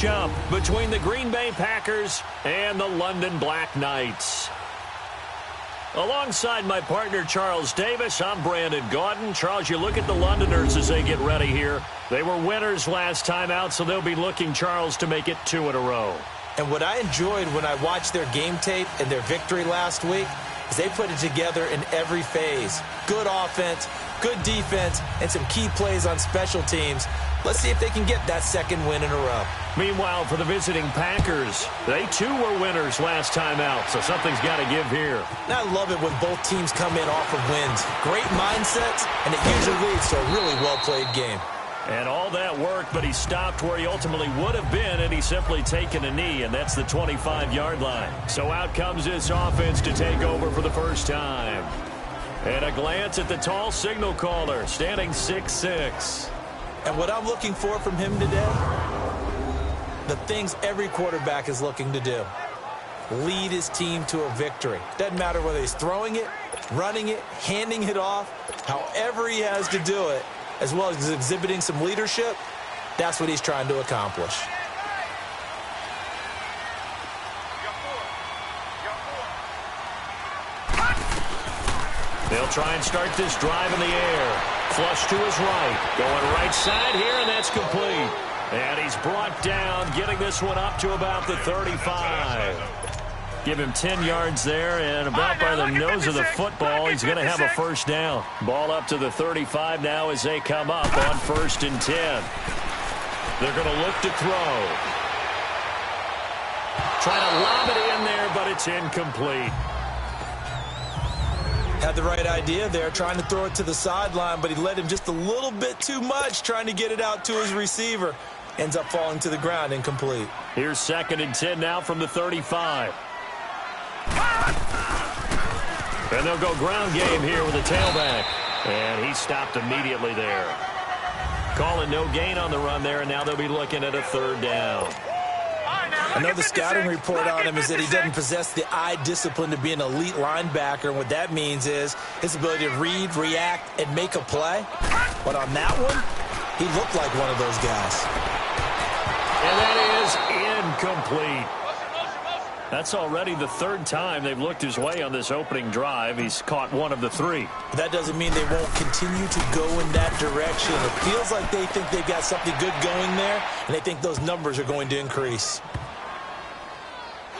Jump between the Green Bay Packers and the London Black Knights. Alongside my partner, Charles Davis, I'm Brandon Gaudin. Charles, you look at the Londoners as they get ready here. They were winners last time out, so they'll be looking, Charles, to make it 2 in a row. And what I enjoyed when I watched their game tape and their victory last week is they put it together in every phase. Good offense, good defense, and some key plays on special teams. Let's see if they can get that second win in a row. Meanwhile, for the visiting Packers, they too were winners last time out, so something's got to give here. And I love it when both teams come in off of wins. Great mindsets, and it usually leads to a really well-played game. And all that work, but he stopped where he ultimately would have been, and he's simply taken a knee, and that's the 25-yard line. So out comes this offense to take over for the first time. And a glance at the tall signal caller, standing 6'6". And what I'm looking for from him today, the things every quarterback is looking to do. Lead his team to a victory. Doesn't matter whether he's throwing it, running it, handing it off, however he has to do it, as well as exhibiting some leadership, that's what he's trying to accomplish. They'll try and start this drive in the air. Flush to his right. Going right side here, and that's complete. And he's brought down, getting this one up to about the 35. Give him 10 yards there, and about by the nose of the football, he's going to have a first down. Ball up to the 35 now as they come up on 1st and 10. They're going to look to throw. Trying to lob it in there, but it's incomplete. Had the right idea there, trying to throw it to the sideline, but he led him just a little bit too much, trying to get it out to his receiver. Ends up falling to the ground, incomplete. Here's 2nd and 10 now from the 35. And they'll go ground game here with a tailback. And he stopped immediately there. Calling no gain on the run there, and now they'll be looking at a 3rd down. I know the scouting report on him is that he doesn't possess the eye discipline to be an elite linebacker. And what that means is his ability to read, react, and make a play. But on that one, he looked like one of those guys. And that is incomplete. That's already the 3rd time they've looked his way on this opening drive. He's caught 1 of the 3. But that doesn't mean they won't continue to go in that direction. It feels like they think they've got something good going there, and they think those numbers are going to increase.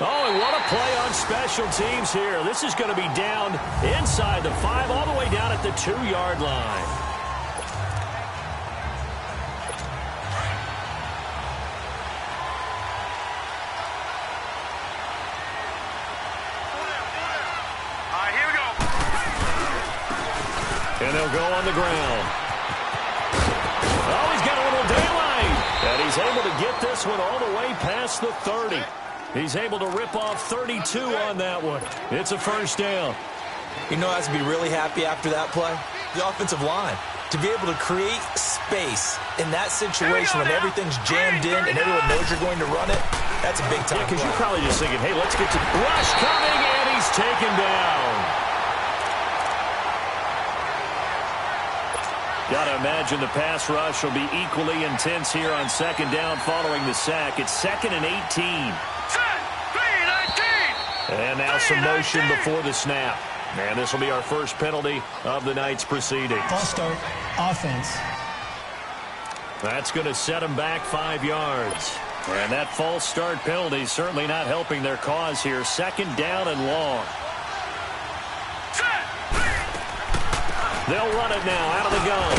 Oh, and what a play on special teams here. This is going to be down inside the 5, all the way down at the 2-yard line. And they'll go on the ground. Oh, he's got a little daylight. And he's able to get this one all the way past the 30. He's able to rip off 32 on that one. It's a first down. You know, I have to be really happy after that play. The offensive line. To be able to create space in that situation when everything's jammed in and everyone knows you're going to run it, that's a big time. Yeah, because you're probably just thinking, hey, let's get to rush coming, and he's taken down. Got to imagine the pass rush will be equally intense here on 2nd down following the sack. It's 2nd and 18. And now some motion before the snap. And this will be our first penalty of the night's proceedings. False start, offense. That's going to set them back 5 yards. And that false start penalty is certainly not helping their cause here. 2nd down and long. They'll run it now out of the gun.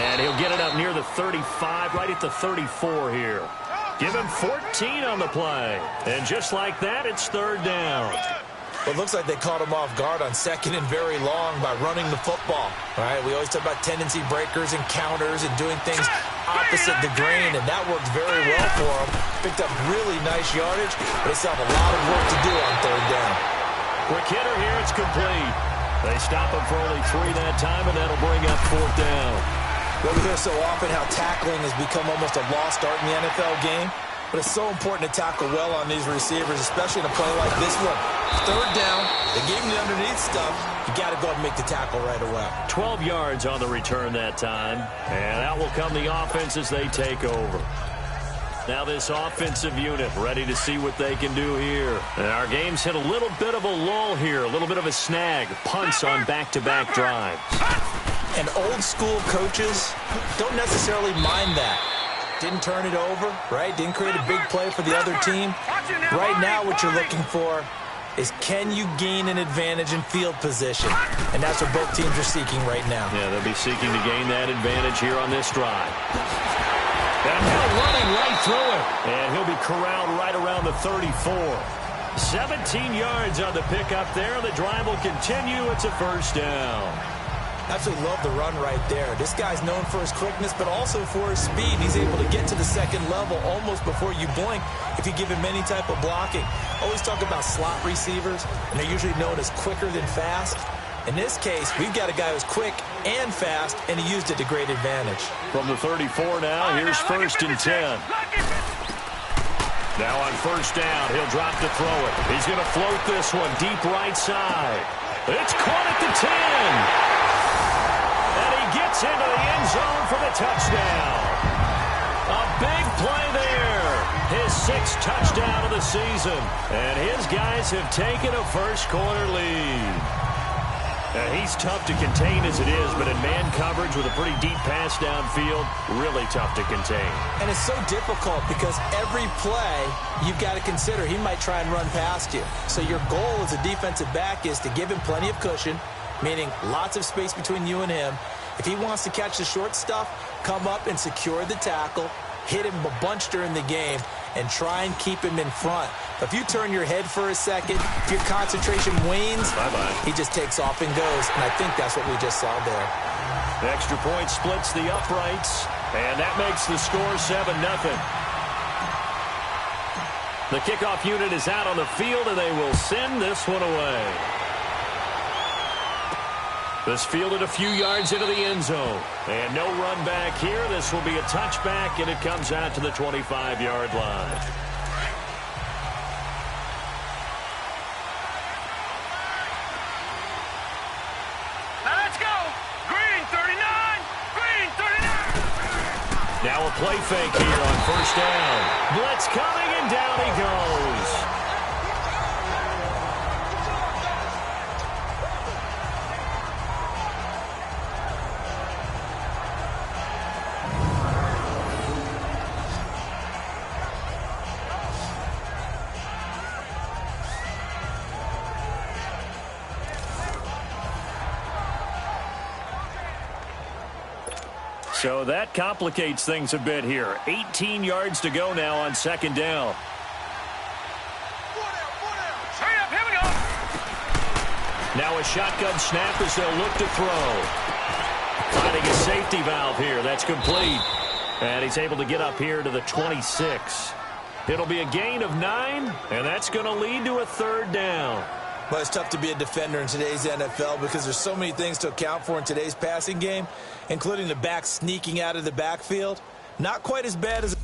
And he'll get it up near the 35, right at the 34 here. Give him 14 on the play. And just like that, it's 3rd down. Well, it looks like they caught him off guard on 2nd and very long by running the football. All right, we always talk about tendency breakers and counters and doing things opposite the grain, and that worked very well for him. Picked up really nice yardage, but they still have a lot of work to do on 3rd down. Quick hitter here, it's complete. They stop him for only 3 that time, and that'll bring up 4th down. Well, we hear so often how tackling has become almost a lost art in the NFL game. But it's so important to tackle well on these receivers, especially in a play like this one. Third down, they gave him the underneath stuff. You got to go and make the tackle right away. 12 yards on the return that time. And out will come the offense as they take over. Now this offensive unit ready to see what they can do here. And our game's hit a little bit of a lull here, a little bit of a snag. Punts on back-to-back drives. And old-school coaches don't necessarily mind that. Didn't turn it over, right? Didn't create a big play for the other team. Right now what you're looking for is can you gain an advantage in field position? And that's what both teams are seeking right now. Yeah, they'll be seeking to gain that advantage here on this drive. And now running right through it. And he'll be corralled right around the 34. 17 yards on the pickup there. The drive will continue. It's a first down. Absolutely love the run right there. This guy's known for his quickness, but also for his speed. He's able to get to the second level almost before you blink if you give him any type of blocking. Always talk about slot receivers, and they're usually known as quicker than fast. In this case, we've got a guy who's quick and fast, and he used it to great advantage. From the 34 now, here's first and 10. Now on first down, he'll drop to throw it. He's going to float this one deep right side. It's caught at the 10. And he gets into the end zone for the touchdown. A big play there. His 6th touchdown of the season. And his guys have taken a first quarter lead. He's tough to contain as it is, but in man coverage with a pretty deep pass downfield, really tough to contain. And it's so difficult because every play you've got to consider he might try and run past you. So your goal as a defensive back is to give him plenty of cushion, meaning lots of space between you and him. If he wants to catch the short stuff, come up and secure the tackle, hit him a bunch during the game, and try and keep him in front. If you turn your head for a second, if your concentration wanes, he just takes off and goes. And I think that's what we just saw there. The extra point splits the uprights, and that makes the score 7-0. The kickoff unit is out on the field, and they will send this one away. This fielded a few yards into the end zone. And no run back here. This will be a touchback, and it comes out to the 25-yard line. Now let's go. Green 39. Green 39. Now a play fake here on first down. Blitz coming, and down he goes. So that complicates things a bit here. 18 yards to go now on second down. Hurry up, here we go. Now a shotgun snap as they'll look to throw. Finding a safety valve here. That's complete. And he's able to get up here to the 26. It'll be a gain of 9, and that's going to lead to a third down. But it's tough to be a defender in today's NFL because there's so many things to account for in today's passing game, including the back sneaking out of the backfield. Not quite as bad as...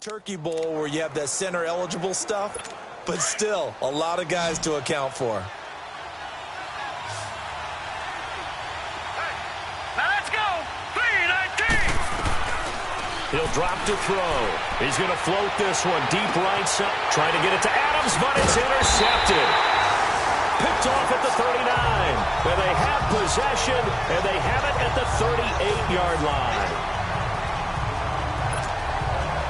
Turkey Bowl where you have that center eligible stuff, but still a lot of guys to account for. Now let's go. 319. He'll drop to throw. He's going to float this one deep right side. Trying to get it to Adams, but it's intercepted. Picked off at the 39. And they have possession, and they have it at the 38-yard line.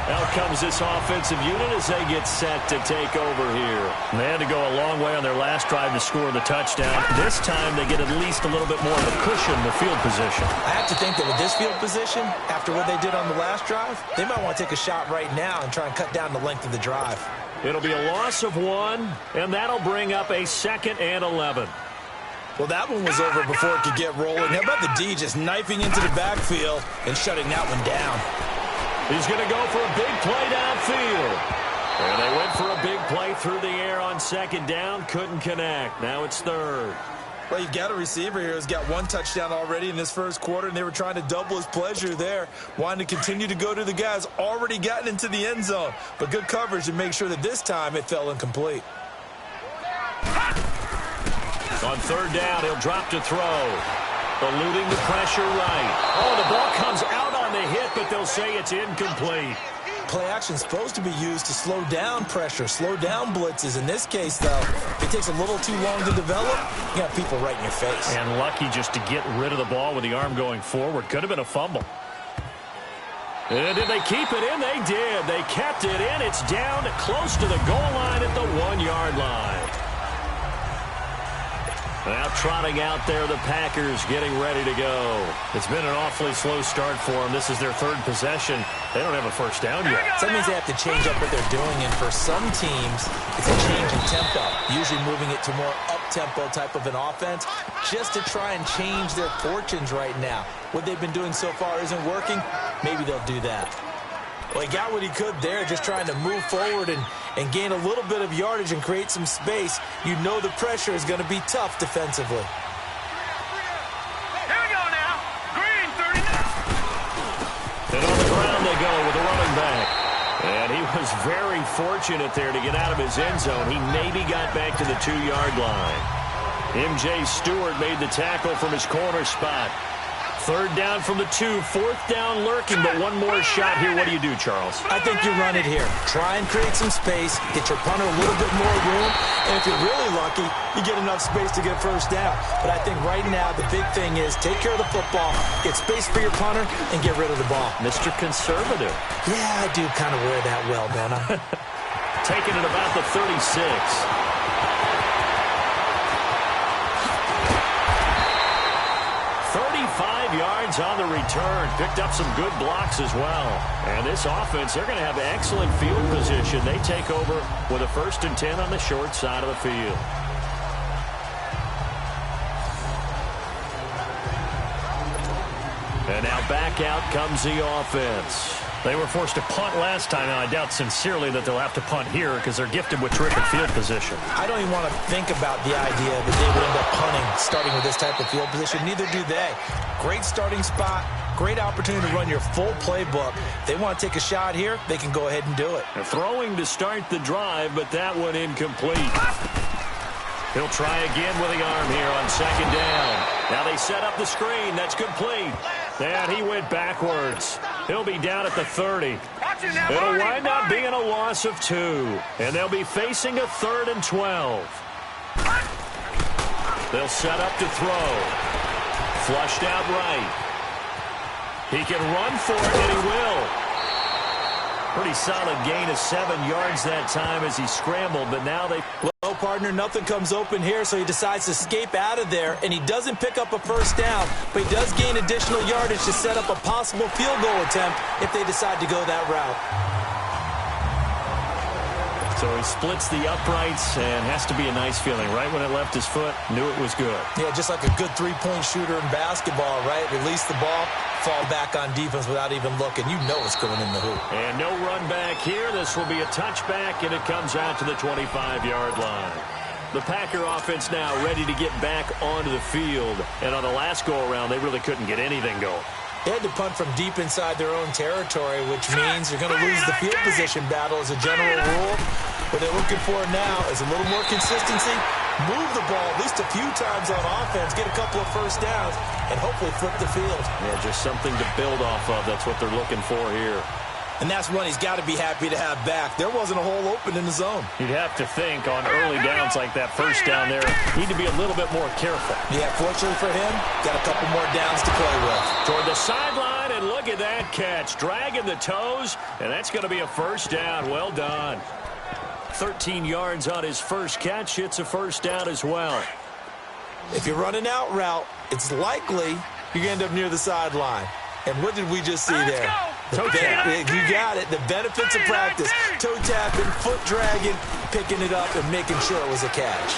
Out comes this offensive unit as they get set to take over here. And they had to go a long way on their last drive to score the touchdown. This time they get at least a little bit more of a cushion in the field position. I have to think that with this field position, after what they did on the last drive, they might want to take a shot right now and try and cut down the length of the drive. It'll be a loss of 1, and that'll bring up a 2nd and 11. Well, that one was over before it could get rolling. How about the D just knifing into the backfield and shutting that one down? He's going to go for a big play downfield. And they went for a big play through the air on second down. Couldn't connect. Now it's third. Well, you've got a receiver here who's got one touchdown already in this first quarter, and they were trying to double his pleasure there, wanting to continue to go to the guys already gotten into the end zone. But good coverage to make sure that this time it fell incomplete. On third down, he'll drop to throw. Eluding the pressure right. Oh, the ball comes out on the hit, but they'll say it's incomplete. Play action is supposed to be used to slow down pressure, slow down blitzes. In this case, though, if it takes a little too long to develop, you got people right in your face. And lucky just to get rid of the ball with the arm going forward. Could have been a fumble. And did they keep it in? They did. They kept it in. It's down close to the goal line at the 1-yard line. Now trotting out there, the Packers getting ready to go. It's been an awfully slow start for them. This is their third possession. They don't have a first down yet. So that means they have to change up what they're doing, and for some teams, it's a change in tempo, usually moving it to more up-tempo type of an offense, just to try and change their fortunes right now. What they've been doing so far isn't working. Maybe they'll do that. Well, he got what he could there, just trying to move forward and gain a little bit of yardage and create some space. You know the pressure is going to be tough defensively. Here we go now. Green 39. And on the ground they go with the running back. And he was very fortunate there to get out of his end zone. He maybe got back to the 2-yard line. M.J. Stewart made the tackle from his corner spot. Third down from the 2, fourth down lurking, but one more shot here. What do you do, Charles? I think you run it here. Try and create some space, get your punter a little bit more room, and if you're really lucky, you get enough space to get first down. But I think right now the big thing is take care of the football, get space for your punter, and get rid of the ball. Mr. Conservative. Yeah, I do kind of wear that well, don't I? Taking it about the 36. 35 yards on the return. Picked up some good blocks as well. And this offense, they're going to have excellent field position. They take over with a 1st and 10 on the short side of the field. And now back out comes the offense. They were forced to punt last time. Now, I doubt sincerely that they'll have to punt here because they're gifted with terrific field position. I don't even want to think about the idea that they would end up punting starting with this type of field position. Neither do they. Great starting spot. Great opportunity to run your full playbook. If they want to take a shot here, they can go ahead and do it. They're throwing to start the drive, but that one incomplete. He'll try again with the arm here on second down. Now they set up the screen. That's complete. And he went backwards. He'll be down at the 30. It'll wind up being a loss of 2. And they'll be facing a 3rd and 12. They'll set up to throw. Flushed out right. He can run for it, and he will. Pretty solid gain of 7 yards that time as he scrambled, but now they... Well, partner, nothing comes open here, so he decides to escape out of there, and he doesn't pick up a first down, but he does gain additional yardage to set up a possible field goal attempt if they decide to go that route. So he splits the uprights and has to be a nice feeling. Right when it left his foot, knew it was good. Yeah, just like a good three-point shooter in basketball, right? Release the ball, fall back on defense without even looking. You know it's going in the hoop. And no run back here. This will be a touchback, and it comes out to the 25-yard line. The Packer offense now ready to get back onto the field. And on the last go-around, they really couldn't get anything going. They had to punt from deep inside their own territory, which means you're going to lose the field position battle as a general rule. What they're looking for now is a little more consistency, move the ball at least a few times on offense, get a couple of first downs, and hopefully flip the field. Yeah, just something to build off of. That's what they're looking for here. And that's one he's got to be happy to have back. There wasn't a hole open in the zone. You'd have to think on early downs like that first down there, need to be a little bit more careful. Yeah, fortunately for him, got a couple more downs to play with. Toward the sideline, and look at that catch. Dragging the toes, and that's going to be a first down. Well done. 13 yards on his first catch. It's a first down as well. If you're running out route, it's likely you're going to end up near the sideline. And what did we just see there? Toe tap. You got it. The benefits of practice. Toe tapping, foot dragging, picking it up, and making sure it was a catch.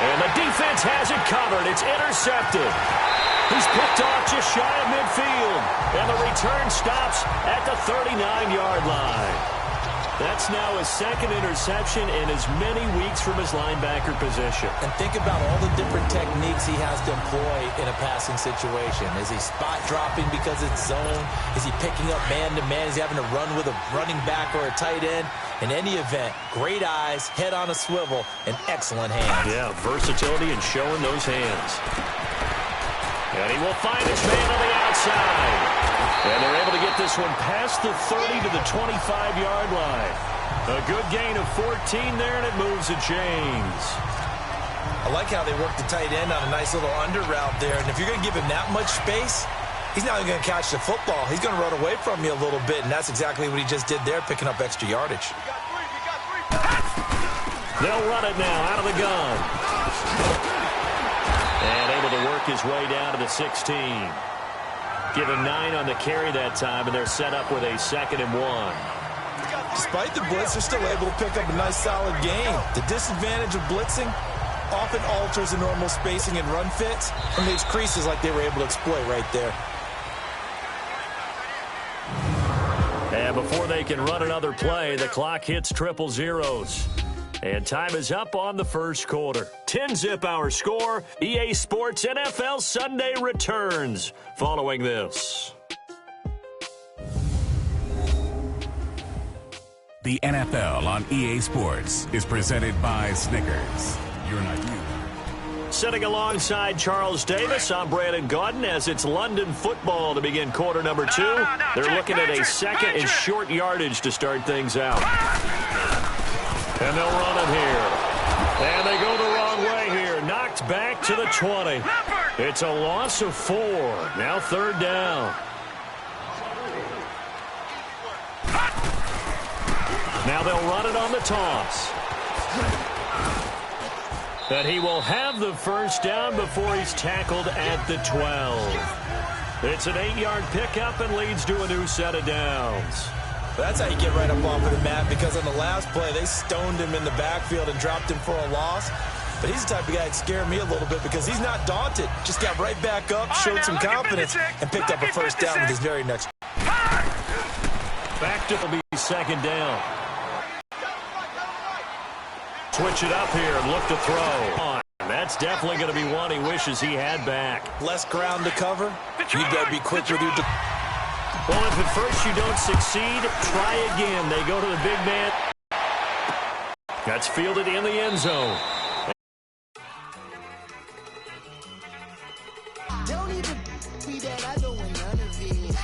And the defense has it covered. It's intercepted. He's picked off just shy of midfield. And the return stops at the 39-yard line. That's now his second interception in as many weeks from his linebacker position. And think about all the different techniques he has to employ in a passing situation. Is he spot dropping because it's zone? Is he picking up man-to-man? Is he having to run with a running back or a tight end? In any event, great eyes, head on a swivel, and excellent hands. Yeah, versatility and showing those hands. And he will find his man on the outside. And they're able to get this one past the 30 to the 25-yard line. A good gain of 14 there, and it moves the chains. I like how they work the tight end on a nice little under route there. And if you're going to give him that much space, he's not even going to catch the football. He's going to run away from you a little bit, and that's exactly what he just did there, picking up extra yardage. They'll run it now out of the gun. And able to work his way down to the 16. Give him 9 on the carry that time, and they're set up with a 2nd and 1. Despite the blitz, they're still able to pick up a nice, solid gain. The disadvantage of blitzing often alters the normal spacing and run fits and leaves creases like they were able to exploit right there. And before they can run another play, the clock hits triple zeros. And time is up on the first quarter. 10-zip our score. EA Sports NFL Sunday returns following this. The NFL on EA Sports is presented by Snickers. You're not you. Sitting alongside Charles Davis, I'm Brandon Gaudin as it's London football to begin quarter number 2. They're looking at a 2nd and short yardage to start things out. And they'll run it here. And they go the wrong way here. Knocked back to the 20. It's a loss of 4. Now 3rd down. Now they'll run it on the toss. And he will have the first down before he's tackled at the 12. It's an 8-yard pickup and leads to a new set of downs. That's how you get right up off of the mat, because on the last play, they stoned him in the backfield and dropped him for a loss. But he's the type of guy that scared me a little bit because he's not daunted. Just got right back up, showed some confidence, and picked up a first down with his very next. Back to be 2nd down. Switch it up here and look to throw. That's definitely going to be one he wishes he had back. Less ground to cover. You better be quick with your... Well, if at first you don't succeed, try again. They go to the big man. That's fielded in the end zone. Don't even be that I don't win none of it.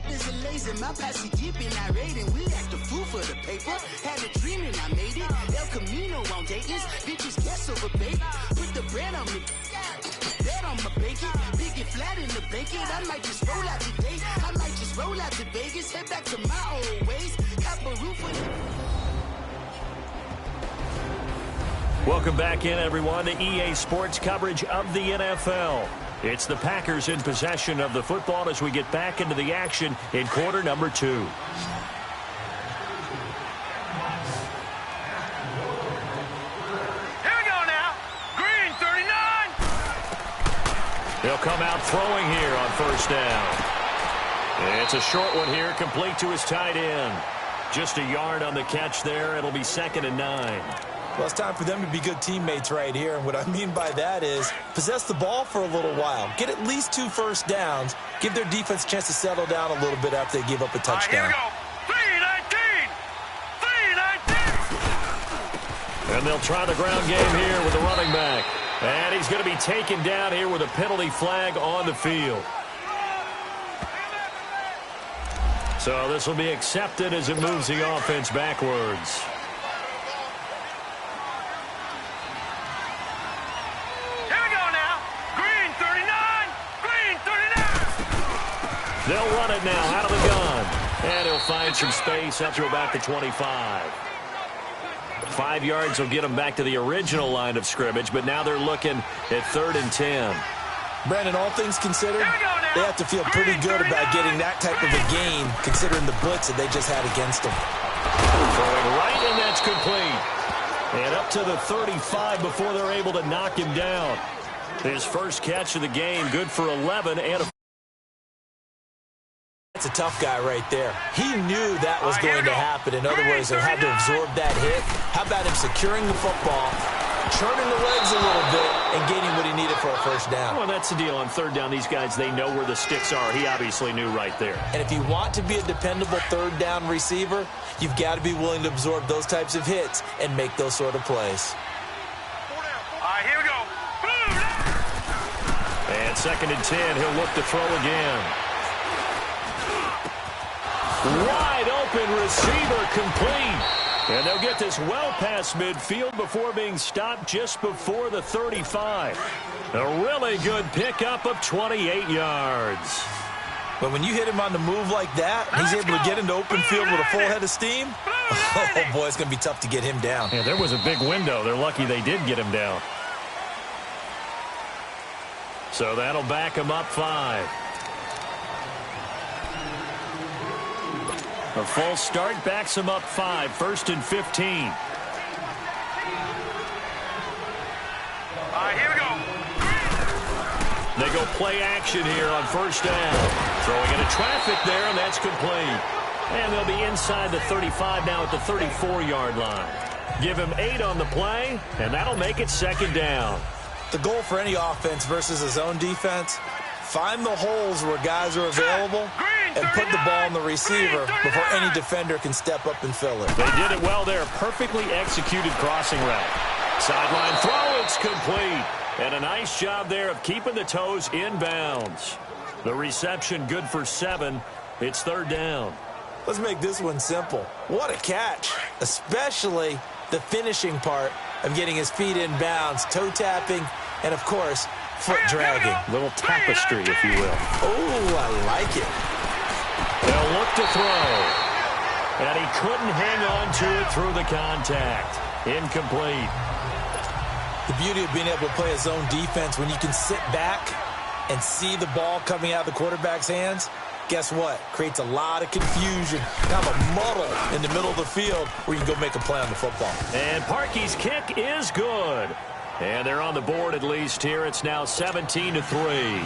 There's a laser, my posse deep and irate, and we act a fool for the paper. Had a dream and I made it. El Camino on Dayton's, bitches guess over baby. Put the bread on me, bread on my bacon. Big it flat in the bacon. I might just roll out today. I might just roll out to Vegas, head back to my old ways. Got a roof for the... Welcome back in, everyone, to EA Sports coverage of the NFL. It's the Packers in possession of the football as we get back into the action in quarter number 2. Here we go now. Green, 39. He'll come out throwing here on first down. It's a short one here, complete to his tight end. Just a yard on the catch there. It'll be 2nd and 9. Well, it's time for them to be good teammates right here. And what I mean by that is possess the ball for a little while. Get at least 2 first downs. Give their defense a chance to settle down a little bit after they give up a touchdown. Here we go. 3-19. 3-19. And they'll try the ground game here with the running back. And he's going to be taken down here with a penalty flag on the field. So this will be accepted as it moves the offense backwards. They'll run it now out of the gun. And he'll find some space up to about the 25. 5 yards will get them back to the original line of scrimmage, but now they're looking at 3rd and 10. Brandon, all things considered, They have to feel pretty good about getting that type of a gain, considering the blitz that they just had against them. Throwing right, and that's complete. And up to the 35 before they're able to knock him down. His first catch of the game, good for 11 and a... That's a tough guy right there. He knew that was going to happen. In other words, they had to absorb that hit. How about him securing the football, churning the legs a little bit, and gaining what he needed for a first down? Well, that's the deal. On third down, these guys, they know where the sticks are. He obviously knew right there. And if you want to be a dependable third down receiver, you've got to be willing to absorb those types of hits and make those sort of plays. All right, here we go. And 2nd and 10, he'll look to throw again. Wide open receiver, complete. And they'll get this well past midfield before being stopped just before the 35. A really good pickup of 28 yards. But when you hit him on the move like that, he's able to get into open field with a full head of steam. Oh, boy, it's going to be tough to get him down. Yeah, there was a big window. They're lucky they did get him down. So that'll back him up 5. A false start backs him up 5. 1st and 15. All right, here we go. They go play action here on 1st down. Throwing into traffic there, and that's complete. And they'll be inside the 35 now at the 34-yard line. Give him 8 on the play, and that'll make it 2nd down. The goal for any offense versus a zone defense, find the holes where guys are available and put the ball on the receiver before any defender can step up and fill it. They did it well there. Perfectly executed crossing route. Sideline throw, it's complete. And a nice job there of keeping the toes in bounds. The reception good for 7. It's 3rd down. Let's make this one simple. What a catch, especially the finishing part of getting his feet in bounds, toe tapping, and, of course, foot dragging. Little tapestry, if you will. Oh, I like it. They'll look to throw. And he couldn't hang on to it through the contact. Incomplete. The beauty of being able to play a zone defense when you can sit back and see the ball coming out of the quarterback's hands, guess what? Creates a lot of confusion, kind of a muddle in the middle of the field where you can go make a play on the football. And Parkey's kick is good. And they're on the board at least here. It's now 17-3.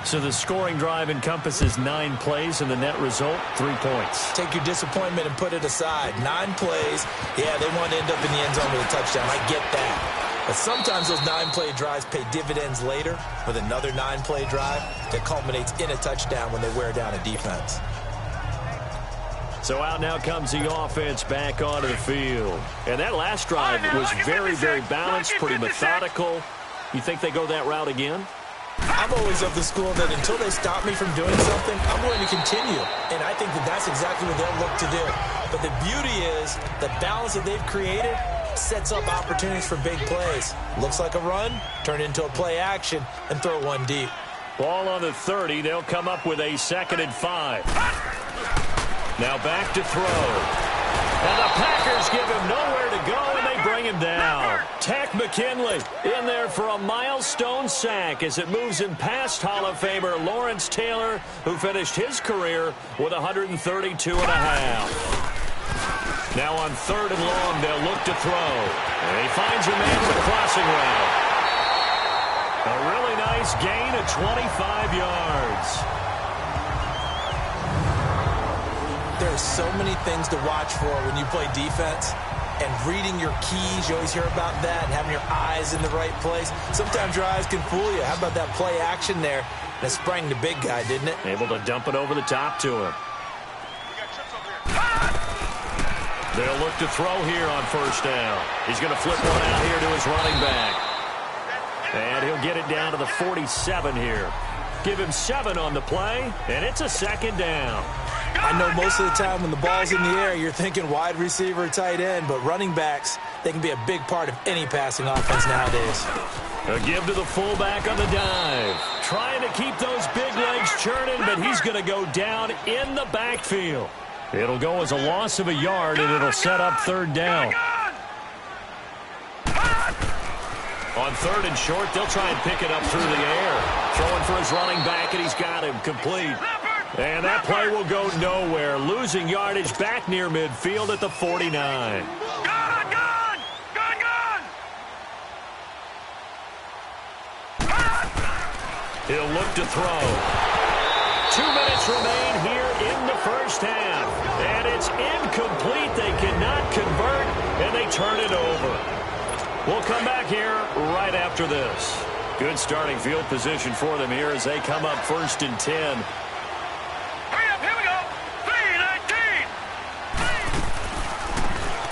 So the scoring drive encompasses 9 plays, and the net result, 3 points. Take your disappointment and put it aside. 9 plays. Yeah, they want to end up in the end zone with a touchdown. I get that. But sometimes those 9-play drives pay dividends later with another 9-play drive that culminates in a touchdown when they wear down a defense. So out now comes the offense back onto the field. And that last drive was very, very balanced, pretty methodical. You think they go that route again? I'm always of the school that until they stop me from doing something, I'm going to continue. And I think that that's exactly what they'll look to do. But the beauty is the balance that they've created sets up opportunities for big plays. Looks like a run, turn into a play action, and throw one deep. Ball on the 30. They'll come up with a 2nd and 5. Now back to throw. And the Packers give him nowhere to go, and they bring him down. Tack McKinley in there for a milestone sack as it moves him past Hall of Famer Lawrence Taylor, who finished his career with 132.5. Now on 3rd and long, they'll look to throw. And he finds a man with a crossing route. A really nice gain of 25 yards. There are so many things to watch for when you play defense. And reading your keys, you always hear about that, and having your eyes in the right place. Sometimes your eyes can fool you. How about that play action there? And it sprang the big guy, didn't it? Able to dump it over the top to him. They'll look to throw here on 1st down. He's going to flip one out here to his running back. And he'll get it down to the 47 here. Give him 7 on the play, and it's a 2nd down. I know most of the time when the ball's in the air, you're thinking wide receiver, tight end, but running backs, they can be a big part of any passing offense nowadays. A give to the fullback on the dive. Trying to keep those big legs churning, but he's going to go down in the backfield. It'll go as a loss of a yard, and it'll set up 3rd down. On 3rd and short, they'll try and pick it up through the air. Throwing for his running back, and he's got got him complete. And that play will go nowhere. Losing yardage back near midfield at the 49. Gone! He'll look to throw. 2 minutes remain here in the first half. And it's incomplete. They cannot convert, and they turn it over. We'll come back here right after this. Good starting field position for them here as they come up 1st and 10. Hurry up, here we go. 3-19.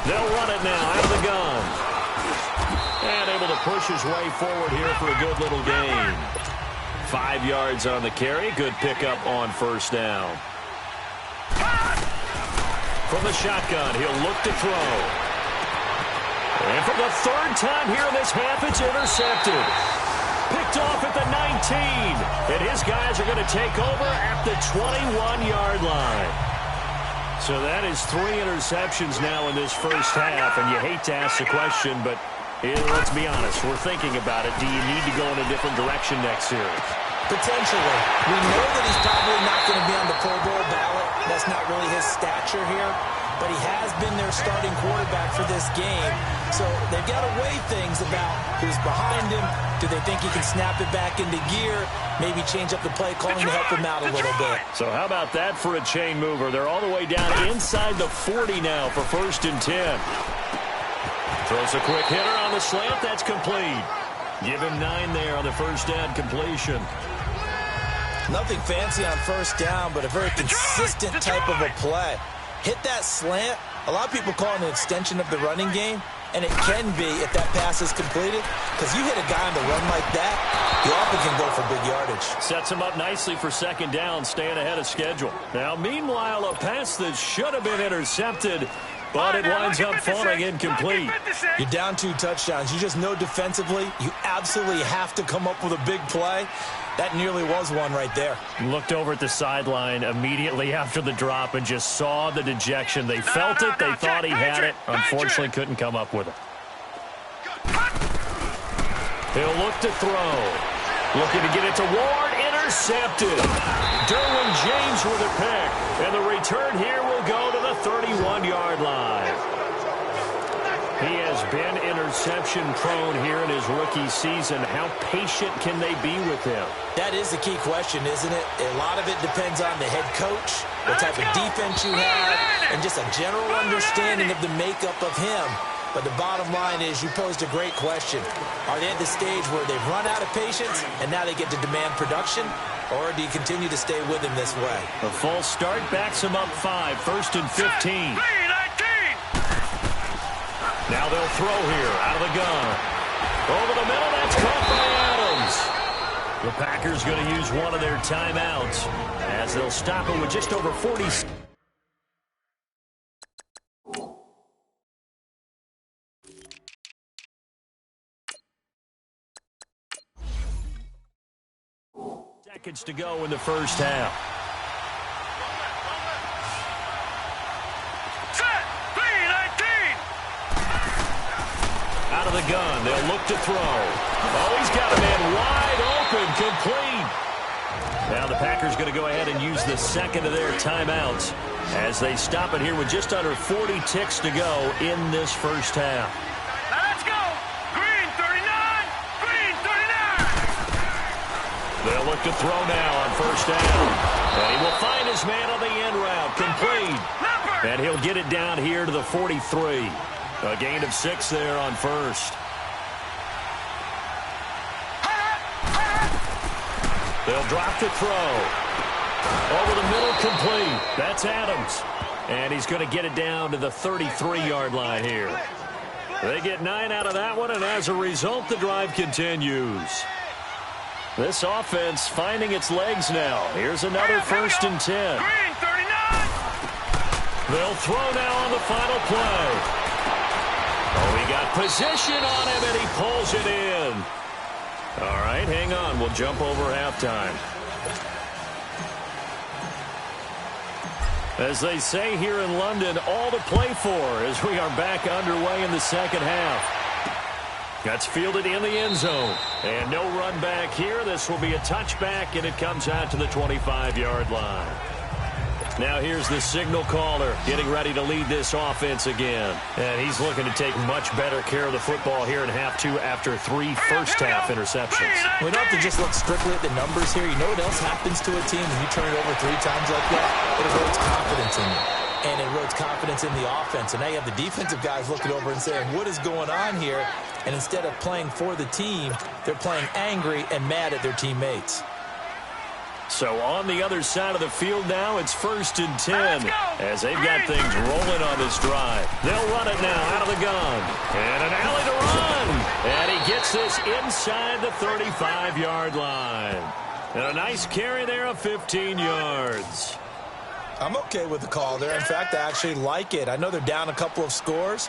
They'll run it now out of the gun. And able to push his way forward here for a good little gain. 5 yards on the carry. Good pickup on 1st down. From the shotgun, he'll look to throw. And for the 3rd time here in this half, it's intercepted. Picked off at the 19. And his guys are going to take over at the 21-yard line. So that is 3 interceptions now in this first half. And you hate to ask the question, but let's be honest. We're thinking about it. Do you need to go in a different direction next series? Potentially. We know that he's probably not going to be on the Pro Bowl ballot. That's not really his stature here. But he has been their starting quarterback for this game. So they've got to weigh things about who's behind him. Do they think he can snap it back into gear? Maybe change up the play calling to help him out a little bit. So how about that for a chain mover? They're all the way down inside the 40 now for 1st and 10. Throws a quick hitter on the slant. That's complete. Give him 9 there on the 1st down completion. Nothing fancy on 1st down, but a very consistent type of a play. Hit that slant. A lot of people call it an extension of the running game, and it can be if that pass is completed, because you hit a guy on the run like that, you often can go for big yardage. Sets him up nicely for 2nd down, staying ahead of schedule. Now, meanwhile, a pass that should have been intercepted, but it winds up falling incomplete. You're down 2 touchdowns. You just know defensively you absolutely have to come up with a big play. That nearly was one right there. Looked over at the sideline immediately after the drop and just saw the dejection. They felt it. They thought he had it. Unfortunately, couldn't come up with it. He'll look to throw. Looking to get it to Ward. Intercepted. Derwin James with a pick. And the return here will go to the 31-yard line. He has been interception-prone here in his rookie season. How patient can they be with him? That is the key question, isn't it? A lot of it depends on the head coach, what type of defense you have, and just a general understanding of the makeup of him. But the bottom line is you posed a great question. Are they at the stage where they've run out of patience and now they get to demand production? Or do you continue to stay with him this way? A false start backs him up 5, 1st and 15. Now they'll throw here out of the gun. Over the middle, that's caught by Adams. The Packers going to use one of their timeouts as they'll stop it with just over 40 seconds to go in the first half. Out of the gun, they'll look to throw. Oh, he's got a man wide open, complete. Now the Packers going to go ahead and use the second of their timeouts as they stop it here with just under 40 ticks to go in this first half. Now let's go. Green 39. Green 39. They'll look to throw now on 1st down. And he will find his man on the end route, complete. And he'll get it down here to the 43. A gain of 6 there on 1st. They'll drop to throw. Over the middle, complete. That's Adams. And he's going to get it down to the 33-yard line here. They get 9 out of that one, and as a result, the drive continues. This offense finding its legs now. Here's another 1st and 10. Green 39. They'll throw now on the final play. Oh, he got position on him, and he pulls it in. All right, hang on. We'll jump over halftime. As they say here in London, all to play for as we are back underway in the second half. That's fielded in the end zone. And no run back here. This will be a touchback, and it comes out to the 25-yard line. Now here's the signal caller getting ready to lead this offense again. And he's looking to take much better care of the football here in half two after 3 first-half interceptions. We don't have to just look strictly at the numbers here. You know what else happens to a team when you turn it over 3 times like that? It erodes confidence in you. And it erodes confidence in the offense. And now you have the defensive guys looking over and saying, what is going on here? And instead of playing for the team, they're playing angry and mad at their teammates. So on the other side of the field now, it's 1st and 10 as they've got things rolling on this drive. They'll run it now out of the gun. And an alley to run. And he gets this inside the 35-yard line. And a nice carry there of 15 yards. I'm okay with the call there. In fact, I actually like it. I know they're down a couple of scores,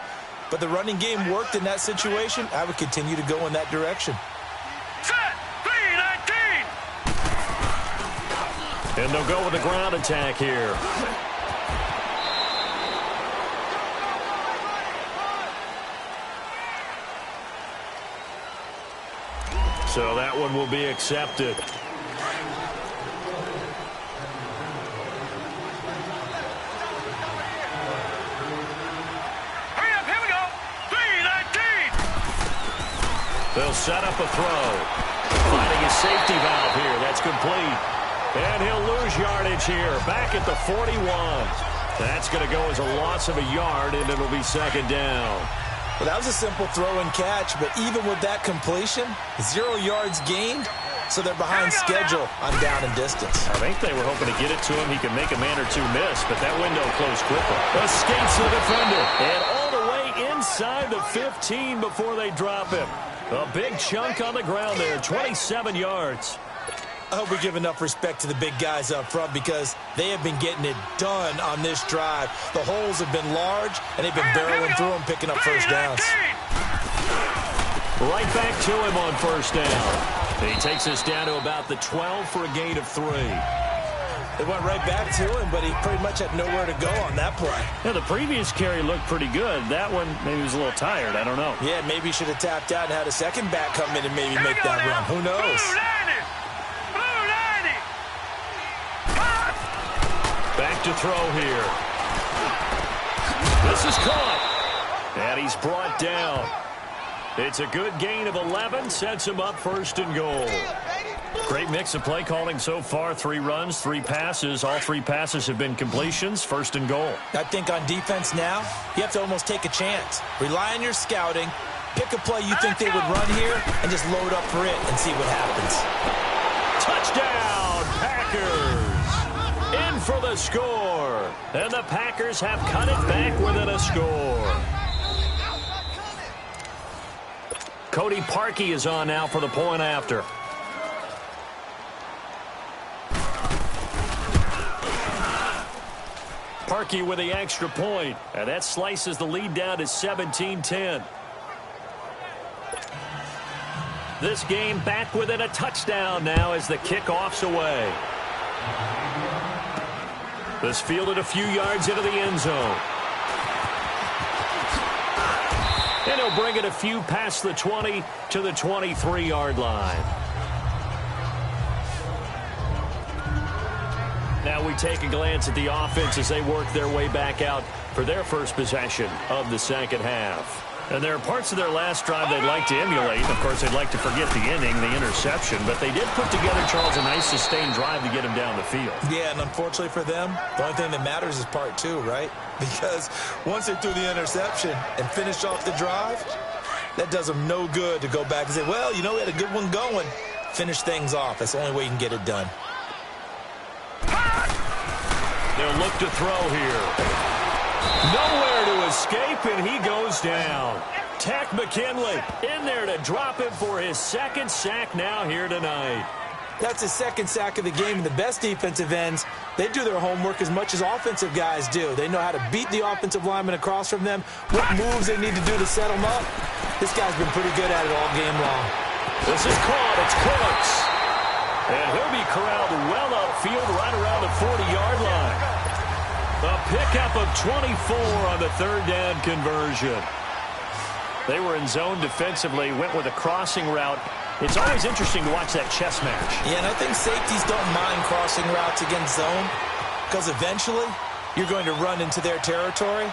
but the running game worked in that situation. I would continue to go in that direction. And they'll go with the ground attack here. So that one will be accepted. Hurry up, here we go. 3-19. They'll set up a throw. Finding a safety valve here. That's complete. And he'll lose yardage here, back at the 41. That's going to go as a loss of a yard, and it'll be 2nd down. Well, that was a simple throw and catch, but even with that completion, 0 yards gained, so they're behind schedule on down and distance. I think they were hoping to get it to him. He could make a man or two miss, but that window closed quickly. Escapes the defender, and all the way inside the 15 before they drop him. A big chunk on the ground there, 27 yards. I hope we give enough respect to the big guys up front because they have been getting it done on this drive. The holes have been large, and they've been barreling through them, picking up first downs. Right back to him on 1st down. He takes us down to about the 12 for a gain of 3. They went right back to him, but he pretty much had nowhere to go on that play. Yeah, the previous carry looked pretty good. That one, maybe he was a little tired. I don't know. Yeah, maybe he should have tapped out and had a second back come in and maybe make that run. Who knows? Back to throw here. This is caught. And he's brought down. It's a good gain of 11. Sets him up 1st and goal. Great mix of play calling so far. 3 runs, 3 passes. All 3 passes have been completions. 1st and goal. I think on defense now, you have to almost take a chance. Rely on your scouting. Pick a play you think they would run here and just load up for it and see what happens. Touchdown, Packers. In for the score. And the Packers have cut it back within a score. Cody Parkey is on now for the point after. Parkey with the extra point. And that slices the lead down to 17-10. This game back within a touchdown now as the kickoff's away. This fielded a few yards into the end zone. And he'll bring it a few past the 20 to the 23-yard line. Now we take a glance at the offense as they work their way back out for their first possession of the 2nd half. And there are parts of their last drive they'd like to emulate. Of course, they'd like to forget the inning, the interception. But they did put together, Charles, a nice sustained drive to get him down the field. Yeah, and unfortunately for them, the only thing that matters is part 2, right? Because once they threw the interception and finished off the drive, that does them no good to go back and say, well, you know, we had a good one going. Finish things off. That's the only way you can get it done. They'll look to throw here. Nowhere to escape, and he goes down. Tack McKinley in there to drop him for his 2nd sack now here tonight. That's his 2nd sack of the game. And the best defensive ends, they do their homework as much as offensive guys do. They know how to beat the offensive lineman across from them, what moves they need to do to set them up. This guy's been pretty good at it all game long. This is caught. It's Cooks. And he'll be corralled well upfield right around the 40-yard line. A pickup of 24 on the 3rd down conversion. They were in zone defensively, went with a crossing route. It's always interesting to watch that chess match. Yeah, and I think safeties don't mind crossing routes against zone because eventually you're going to run into their territory,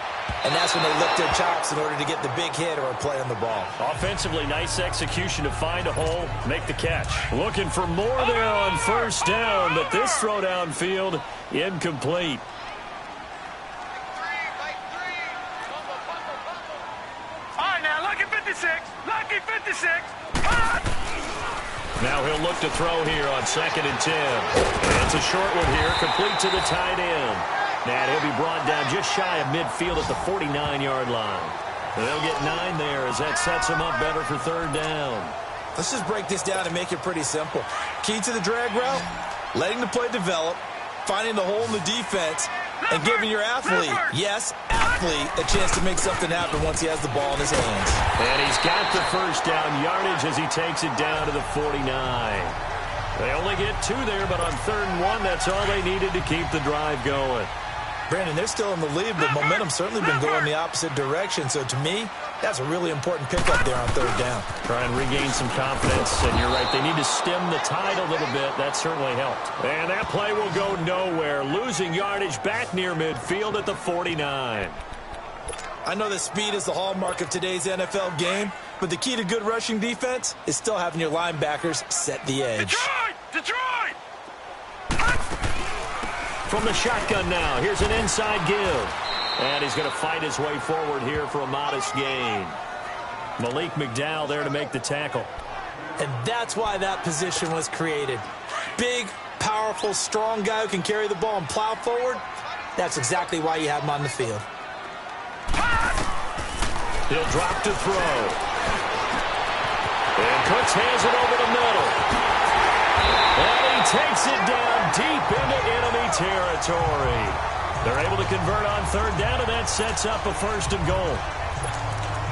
and that's when they lift their chops in order to get the big hit or a play on the ball. Offensively, nice execution to find a hole, make the catch. Looking for more there on first down, but this throw downfield, incomplete. All right, now, lucky 56. Lucky 56. Now he'll look to throw here on 2nd and 10. And it's a short one here, complete to the tight end. And he'll be brought down just shy of midfield at the 49-yard line. And they'll get 9 there as that sets them up better for 3rd down. Let's just break this down and make it pretty simple. Key to the drag route, letting the play develop, finding the hole in the defense, and giving your athlete, yes, athlete, a chance to make something happen once he has the ball in his hands. And he's got the first down yardage as he takes it down to the 49. They only get 2 there, but on 3rd and 1, that's all they needed to keep the drive going. Brandon, they're still in the lead, but momentum's certainly been going the opposite direction. So to me, that's a really important pickup there on 3rd down. Try and regain some confidence, and you're right, they need to stem the tide a little bit. That certainly helped. And that play will go nowhere, losing yardage back near midfield at the 49. I know that speed is the hallmark of today's NFL game, but the key to good rushing defense is still having your linebackers set the edge. Detroit! From the shotgun now, here's an inside give. And he's going to fight his way forward here for a modest gain. Malik McDowell there to make the tackle. And that's why that position was created. Big, powerful, strong guy who can carry the ball and plow forward. That's exactly why you have him on the field. He'll drop to throw. And Cooks hands it over the middle. And he takes it down deep into enemy territory. They're able to convert on 3rd down, and that sets up a 1st and goal.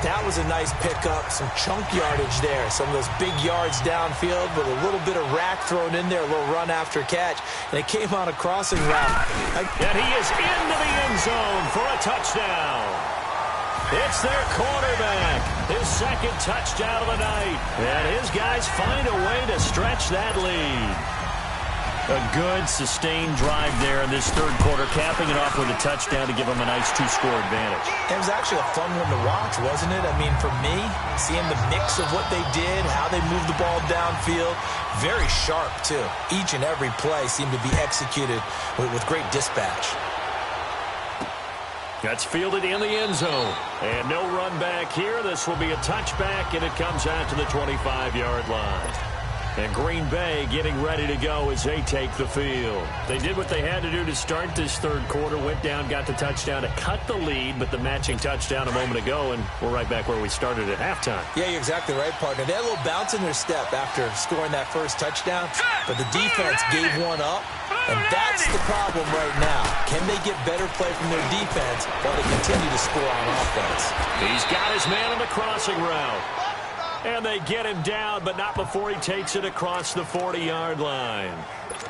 That was a nice pickup, some chunk yardage there. Some of those big yards downfield with a little bit of rack thrown in there, a little run after catch. And it came on a crossing route. And he is into the end zone for a touchdown. It's their quarterback, his 2nd touchdown of the night. And his guys find a way to stretch that lead. A good, sustained drive there in this 3rd quarter, capping it off with a touchdown to give them a nice 2-score advantage. It was actually a fun one to watch, wasn't it? I mean, for me, seeing the mix of what they did, how they moved the ball downfield, very sharp, too. Each and every play seemed to be executed with great dispatch. That's fielded in the end zone. And no run back here. This will be a touchback, and it comes out to the 25-yard line. And Green Bay getting ready to go as they take the field. They did what they had to do to start this 3rd quarter. Went down, got the touchdown to cut the lead, but the matching touchdown a moment ago, and we're right back where we started at halftime. Yeah, you're exactly right, partner. They had a little bounce in their step after scoring that first touchdown, but the defense gave one up, and that's the problem right now. Can they get better play from their defense while they continue to score on offense? He's got his man on the crossing route. And they get him down, but not before he takes it across the 40-yard line.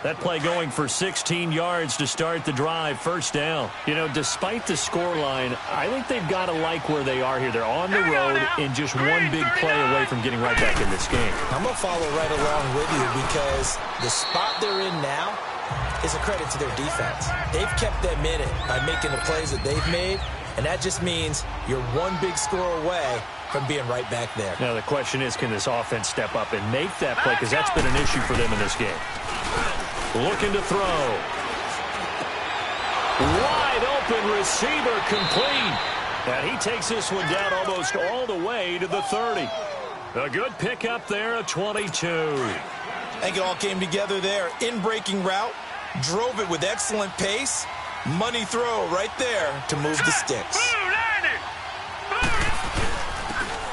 That play going for 16 yards to start the drive, 1st down. You know, despite the scoreline, I think they've got to like where they are here. They're on the road and just one big play away from getting right back in this game. I'm going to follow right along with you because the spot they're in now is a credit to their defense. They've kept them in it by making the plays that they've made, and that just means you're one big score away from being right back there. Now the question is, can this offense step up and make that play? Because that's been an issue for them in this game. Looking to throw. Wide open receiver complete. And he takes this one down almost all the way to the 30. A good pickup there, a 22. I think it all came together there. In-breaking route, drove it with excellent pace. Money throw right there to move the sticks.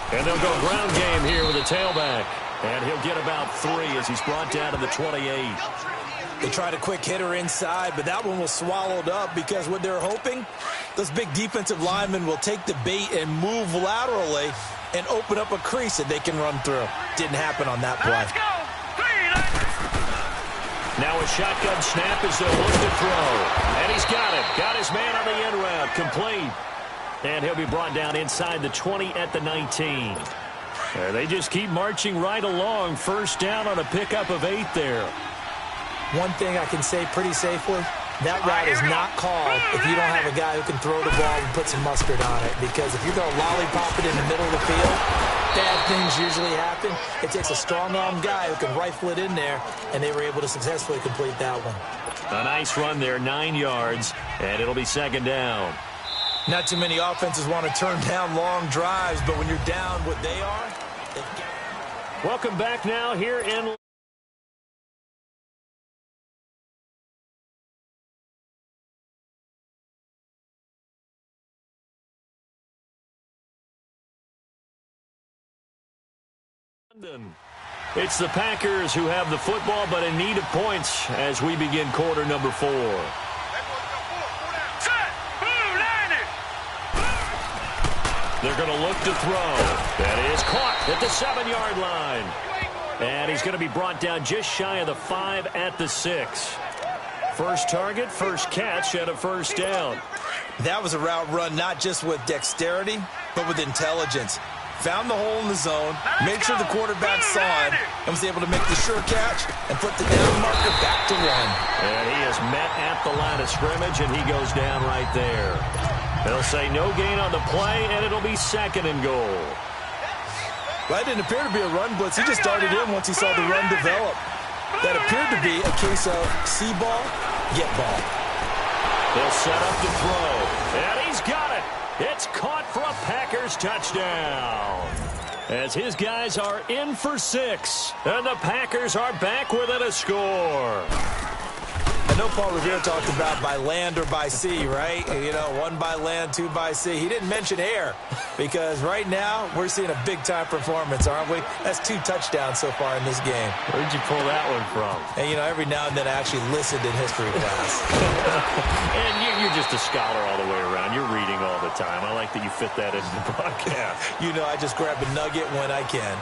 And they'll go ground game here with a tailback. And he'll get about 3 as he's brought down to the 28. They tried a quick hitter inside, but that one was swallowed up because what they're hoping, those big defensive linemen will take the bait and move laterally and open up a crease that they can run through. Didn't happen on that play. Now a shotgun snap as they'll look to throw. And he's got it. Got his man on the end route. Complete. And he'll be brought down inside the 20 at the 19. They just keep marching right along. First down on a pickup of 8 there. One thing I can say pretty safely, that route is not called if you don't have a guy who can throw the ball and put some mustard on it. Because if you're going to lollipop it in the middle of the field, bad things usually happen. It takes a strong-arm guy who can rifle it in there, and they were able to successfully complete that one. A nice run there, 9 yards, and it'll be second down. Not too many offenses want to turn down long drives, but when you're down what they are... Welcome back now here in... London. It's the Packers who have the football, but in need of points as we begin quarter number 4. They're going to look to throw. That is caught at the 7-yard line. And he's going to be brought down just shy of the 5 at the 6. First target, first catch, and a first down. That was a route run not just with dexterity, but with intelligence. Found the hole in the zone, made sure the quarterback saw it, and was able to make the sure catch and put the down marker back to 1. And he is met at the line of scrimmage, and he goes down right there. They'll say no gain on the play, and it'll be second and goal. Well, it didn't appear to be a run blitz. He just darted in once he saw the run develop. That appeared to be a case of see ball, get ball. They'll set up to throw, and he's got it. It's caught for a Packers touchdown. As his guys are in for 6, and the Packers are back within a score. I know Paul Revere talked about by land or by sea, right? You know, 1 by land, 2 by sea. He didn't mention air because right now we're seeing a big-time performance, aren't we? That's 2 touchdowns so far in this game. Where'd you pull that one from? And, you know, every now and then I actually listened in history class. And you're just a scholar all the way around. You're reading all the time. I like that you fit that into the broadcast. You know, I just grab a nugget when I can.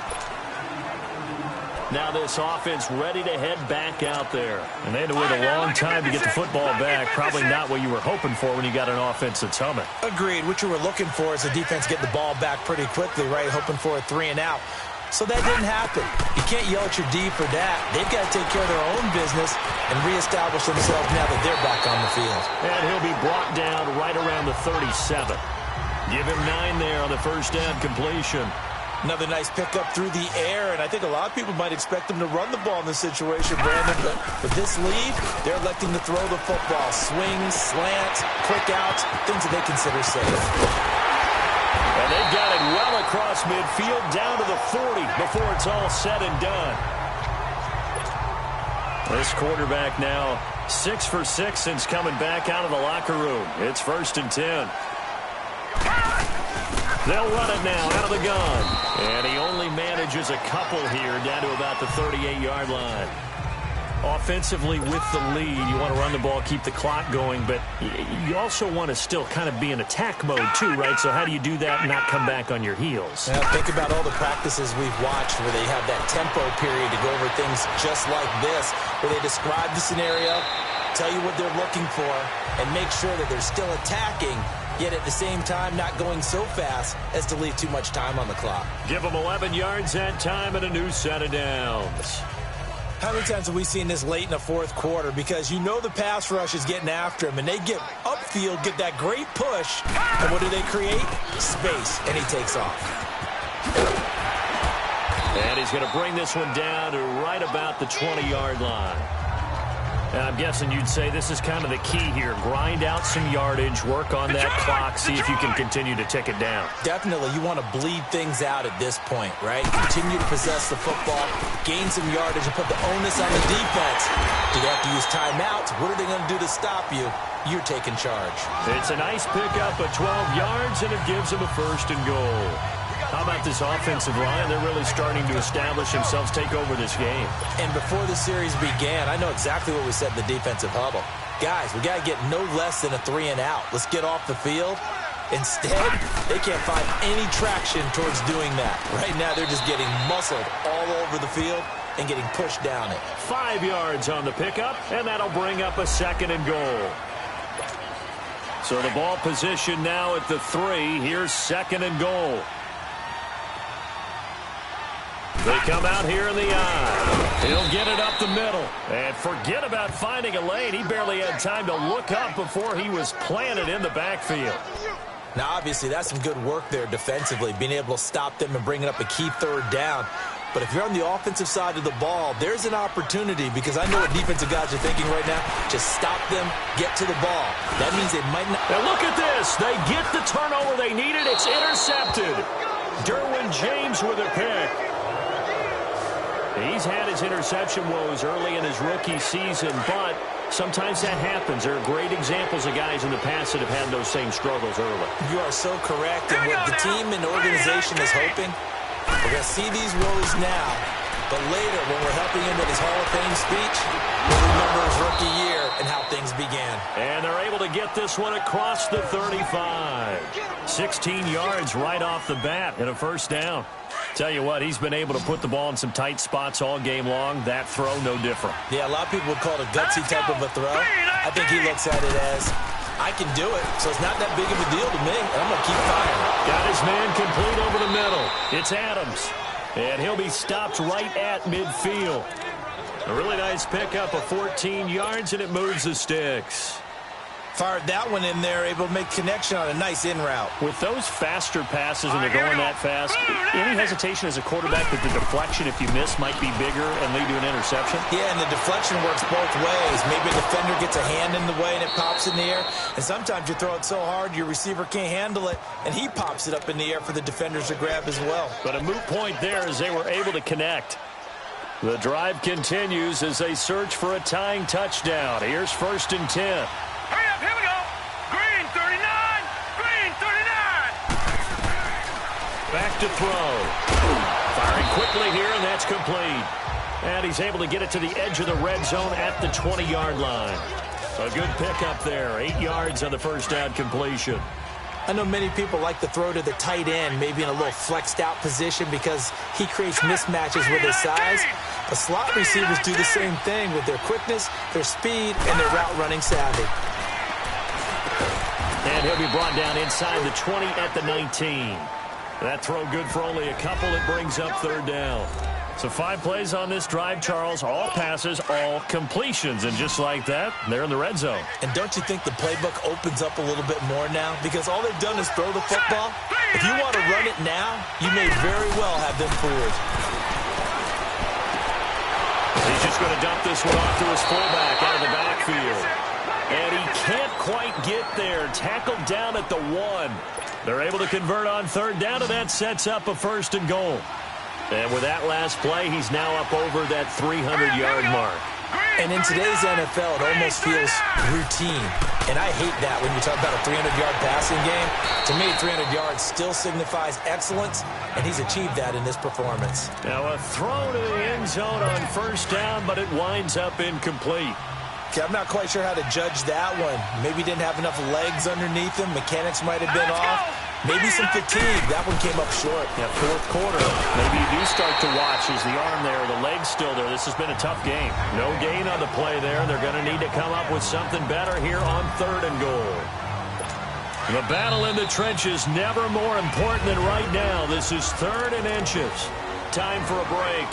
Now this offense ready to head back out there. And they had to wait a long time to get the football back. Probably not what you were hoping for when you got an offense that's humming. Agreed. What you were looking for is the defense getting the ball back pretty quickly, right? Hoping for a 3 and out. So that didn't happen. You can't yell at your D for that. They've got to take care of their own business and reestablish themselves now that they're back on the field. And he'll be brought down right around the 37. Give him 9 there on the first down completion. Another nice pickup through the air, and I think a lot of people might expect them to run the ball in this situation, Brandon, but with this lead, they're electing to throw the football. Swings, slants, quick outs, things that they consider safe. And they've got it well across midfield down to the 40 before it's all said and done. This quarterback now 6 for 6 since coming back out of the locker room. It's 1st and 10. They'll run it now out of the gun. And he only manages a couple here down to about the 38-yard line. Offensively with the lead, you want to run the ball, keep the clock going, but you also want to still kind of be in attack mode too, right? So how do you do that and not come back on your heels? Now, think about all the practices we've watched where they have that tempo period to go over things just like this, where they describe the scenario, tell you what they're looking for, and make sure that they're still attacking, yet at the same time not going so fast as to leave too much time on the clock. Give them 11 yards that time and a new set of downs. How many times have we seen this late in the 4th quarter? Because you know the pass rush is getting after him, and they get upfield, get that great push, and what do they create? Space, and he takes off. And he's going to bring this one down to right about the 20-yard line. And I'm guessing you'd say this is kind of the key here. Grind out some yardage, work on that clock, see if you can continue to tick it down. Definitely. You want to bleed things out at this point, right? Continue to possess the football, gain some yardage, and put the onus on the defense. Do they have to use timeouts? What are they going to do to stop you? You're taking charge. It's a nice pickup of 12 yards, and it gives them a 1st and goal. How about this offensive line? They're really starting to establish themselves, take over this game. And before the series began, I know exactly what we said in the defensive huddle. Guys, we got to get no less than a 3 and out. Let's get off the field. Instead, they can't find any traction towards doing that. Right now, they're just getting muscled all over the field and getting pushed down it. 5 yards on the pickup, and that'll bring up a 2nd and goal. So the ball position now at the 3. Here's 2nd and goal. They come out here in the eye. He'll get it up the middle. And forget about finding a lane. He barely had time to look up before he was planted in the backfield. Now, obviously, that's some good work there defensively, being able to stop them and bringing up a key 3rd down. But if you're on the offensive side of the ball, there's an opportunity, because I know what defensive guys are thinking right now. Just stop them, get to the ball. That means they might not. Now look at this. They get the turnover they needed. It's intercepted. Derwin James with a pick. He's had his interception woes early in his rookie season, but sometimes that happens. There are great examples of guys in the past that have had those same struggles early. You are so correct. And what the team and organization is hoping, we're going to see these woes now, but later when we're helping him with his Hall of Fame speech, we'll remember his rookie year and how things began. And they're able to get this one across the 35. 16 yards right off the bat and a 1st down. Tell you what, he's been able to put the ball in some tight spots all game long. That throw, no different. Yeah, a lot of people would call it a gutsy type of a throw. I think he looks at it as, I can do it, so it's not that big of a deal to me, and I'm going to keep firing. Got his man complete over the middle. It's Adams, and he'll be stopped right at midfield. A really nice pickup of 14 yards, and it moves the sticks. Fired that one in there, able to make connection on a nice in route. With those faster passes and they're going that fast, any hesitation as a quarterback that the deflection, if you miss, might be bigger and lead to an interception? Yeah, and the deflection works both ways. Maybe a defender gets a hand in the way and it pops in the air. And sometimes you throw it so hard your receiver can't handle it, and he pops it up in the air for the defenders to grab as well. But a moot point there as they were able to connect. The drive continues as they search for a tying touchdown. Here's 1st and 10. Hurry up, here we go. Green 39. Green 39. Back to throw. Firing quickly here, and that's complete. And he's able to get it to the edge of the red zone at the 20-yard line. A good pickup there. 8 yards on the 1st down completion. I know many people like to throw to the tight end, maybe in a little flexed out position because he creates mismatches with his size. But slot receivers do the same thing with their quickness, their speed, and their route running savvy. And he'll be brought down inside the 20 at the 19. That throw good for only a couple. It brings up 3rd down. So 5 plays on this drive, Charles. All passes, all completions. And just like that, they're in the red zone. And don't you think the playbook opens up a little bit more now? Because all they've done is throw the football. If you want to run it now, you may very well have them fooled. He's just going to dump this one off to his fullback out of the backfield. And he can't quite get there. Tackled down at the 1. They're able to convert on 3rd down, and that sets up a 1st and goal. And with that last play, he's now up over that 300-yard mark. And in today's NFL, it almost feels routine. And I hate that when you talk about a 300-yard passing game. To me, 300 yards still signifies excellence, and he's achieved that in this performance. Now a throw to the end zone on 1st down, but it winds up incomplete. Okay, I'm not quite sure how to judge that one. Maybe didn't have enough legs underneath him. Mechanics might have been off. Maybe some fatigue. That one came up short. Yeah, 4th quarter. Maybe you do start to watch. Is the arm there? The leg's still there? This has been a tough game. No gain on the play there. They're going to need to come up with something better here on 3rd and goal. The battle in the trenches never more important than right now. This is 3rd and inches. Time for a break.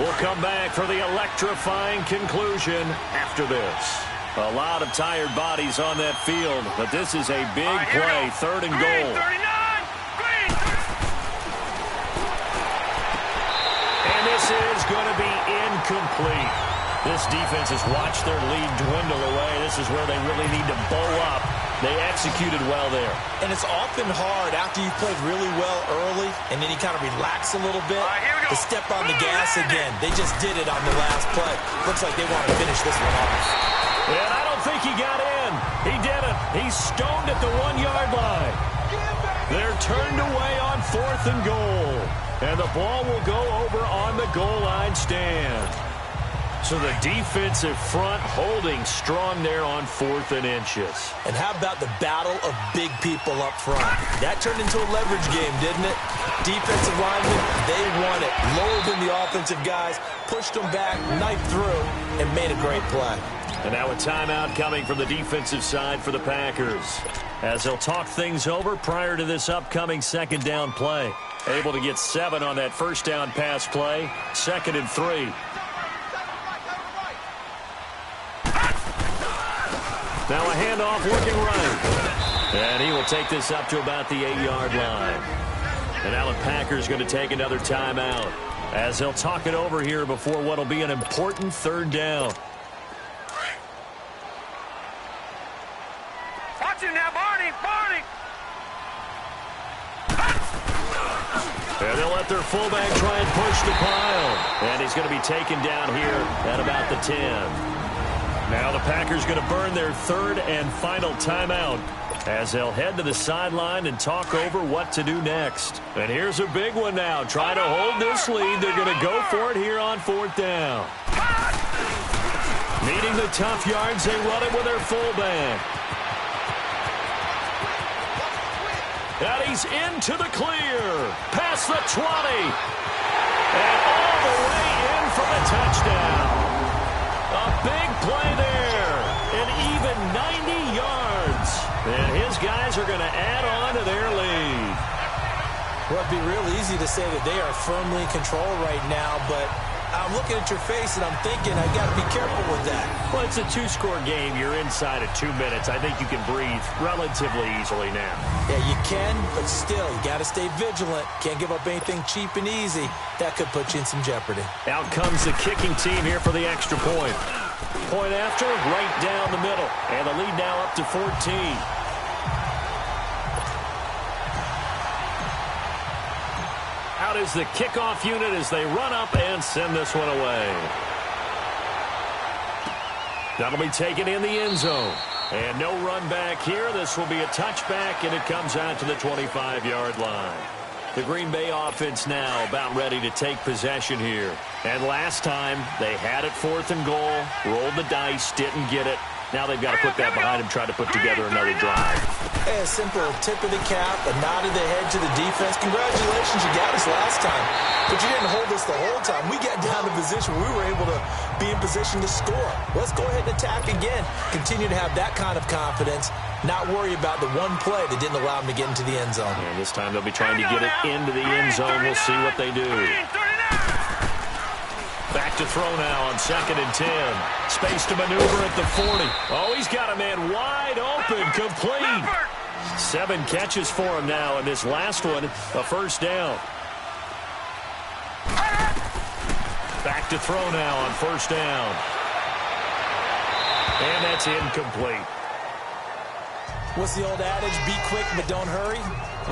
We'll come back for the electrifying conclusion after this. A lot of tired bodies on that field, but this is a big play, 3rd and goal. And this is going to be incomplete. This defense has watched their lead dwindle away. This is where they really need to bow up. They executed well there. And it's often hard after you played really well early and then you kind of relax a little bit to step on the gas again. They just did it on the last play. Looks like they want to finish this one off. And I don't think he got in. He didn't. He's stoned at the 1-yard line. They're turned away on 4th and goal. And the ball will go over on the goal line stand. So the defensive front holding strong there on 4th and inches. And how about the battle of big people up front? That turned into a leverage game, didn't it? Defensive linemen, they won it. Lower than the offensive guys, pushed them back, knifed through, and made a great play. And now a timeout coming from the defensive side for the Packers, as they'll talk things over prior to this upcoming 2nd down play. Able to get 7 on that 1st down pass play. 2nd and 3. Now a handoff looking right. And he will take this up to about the 8-yard line. And now the Packers going to take another timeout, as they'll talk it over here before what will be an important 3rd down. Watch him now, Barney. And they'll let their fullback try and push the pile. And he's going to be taken down here at about the 10. Now the Packers going to burn their 3rd and final timeout, as they'll head to the sideline and talk over what to do next. And here's a big one now. Trying to hold this lead. They're going to go for it here on 4th down. Needing the tough yards, they run it with their fullback. And he's into the clear. Past the 20. And all the way in for the touchdown. A big play there. An even 90 yards. And his guys are going to add on to their lead. Well, it'd be real easy to say that they are firmly in control right now, but I'm looking at your face and I'm thinking I got to be careful with that. Well, it's a 2-score game. You're inside of 2 minutes. I think you can breathe relatively easily now. Yeah, you can, but still, you got to stay vigilant. Can't give up anything cheap and easy. That could put you in some jeopardy. Out comes the kicking team here for the extra point. Point after, right down the middle. And the lead now up to 14. Out is the kickoff unit as they run up and send this one away. That'll be taken in the end zone. And no run back here. This will be a touchback, and it comes out to the 25-yard line. The Green Bay offense now about ready to take possession here. And last time, they had it 4th and goal, rolled the dice, didn't get it. Now they've got to put that behind them, try to put together another drive. Hey, a simple tip of the cap, a nod of the head to the defense. Congratulations, you got us last time. But you didn't hold us the whole time. We got down to position where we were able to be in position to score. Let's go ahead and attack again. Continue to have that kind of confidence. Not worry about the one play that didn't allow them to get into the end zone. And this time they'll be trying to get it into the end zone. We'll see what they do. Back to throw now on 2nd and 10. Space to maneuver at the 40. Oh, he's got a man wide open, complete. 7 catches for him now, and this last one, a 1st down. Back to throw now on 1st down. And that's incomplete. What's the old adage? Be quick, but don't hurry.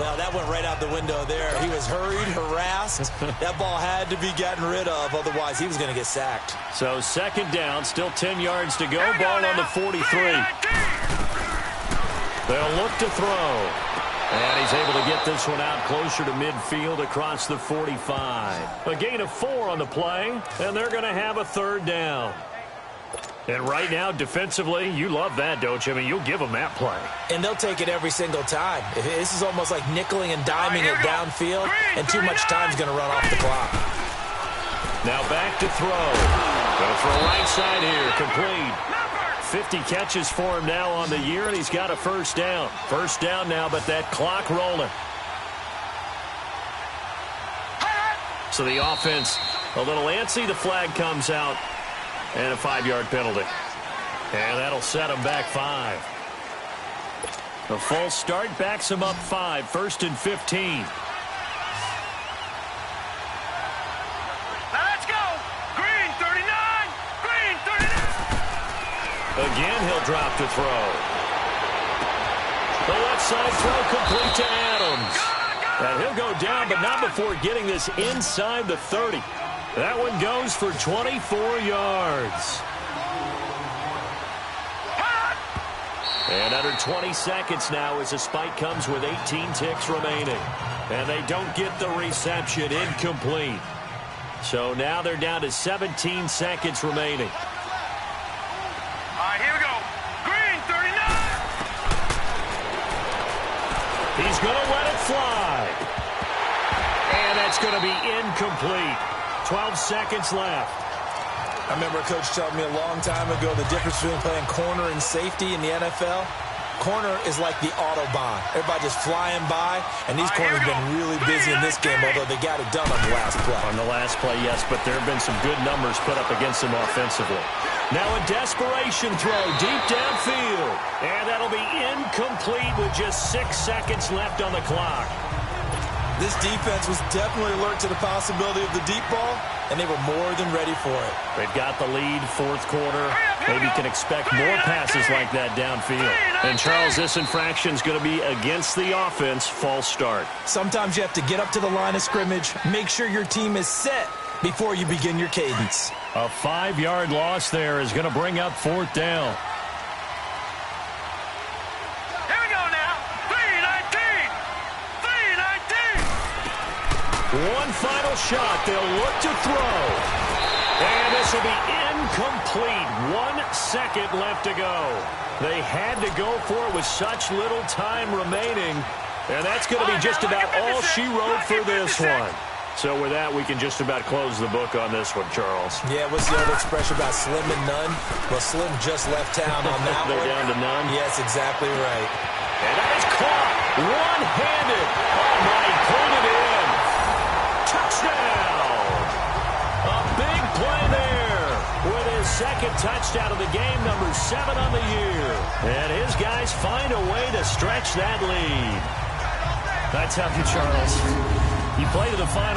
Well, that went right out the window there. He was hurried, harassed. That ball had to be gotten rid of, otherwise he was going to get sacked. So 2nd down, still 10 yards to go. Ball on the 43. They'll look to throw. And he's able to get this one out closer to midfield across the 45. A gain of 4 on the play, and they're going to have a 3rd down. And right now, defensively, you love that, don't you? I mean, you'll give them that play. And they'll take it every single time. This is almost like nickeling and diming it downfield, and too much time's going to run off the clock. Now back to throw. Going to throw right side here, complete. 50 catches for him now on the year, and he's got a 1st down. 1st down now, but that clock rolling. So the offense a little antsy. The flag comes out. And a 5-yard penalty. And that'll set them back 5. A false start backs them up 5. 1st and 15. Now let's go. Green 39. Green 39. Again, he'll drop to throw. The left side throw complete to Adams. And he'll go down, but not before getting this inside the 30. That one goes for 24 yards. And under 20 seconds now as the spike comes with 18 ticks remaining. And they don't get the reception, incomplete. So now they're down to 17 seconds remaining. All right, here we go. Green, 39. He's going to let it fly. And that's going to be incomplete. 12 seconds left. I remember a coach telling me a long time ago the difference between playing corner and safety in the NFL. Corner is like the Autobahn. Everybody just flying by, and these corners have been really busy in this game, although they got it done on the last play. On the last play, yes, but there have been some good numbers put up against them offensively. Now a desperation throw deep downfield, and that'll be incomplete with just 6 seconds left on the clock. This defense was definitely alert to the possibility of the deep ball, and they were more than ready for it. They've got the lead, fourth quarter. Maybe can expect more passes like that downfield. And, Charles, this infraction is going to be against the offense, false start. Sometimes you have to get up to the line of scrimmage, make sure your team is set before you begin your cadence. A 5-yard loss there is going to bring up fourth down. Here we go now. 3-19. 3-19. One final shot. They'll look to throw. And this will be incomplete. 1 second left to go. They had to go for it with such little time remaining. And that's going to be just about all she wrote for this one. So with that, we can just about close the book on this one, Charles. Yeah, what's the old expression about slim and none? Well, Slim just left town on that They're one. down to none? Yes, exactly right. And that is caught. One-handed. Oh, my, pulled it in. Touchdown. A big play there with his second touchdown of the game, number 7 on the year. And his guys find a way to stretch that lead. I tell you, Charles, you play to the final.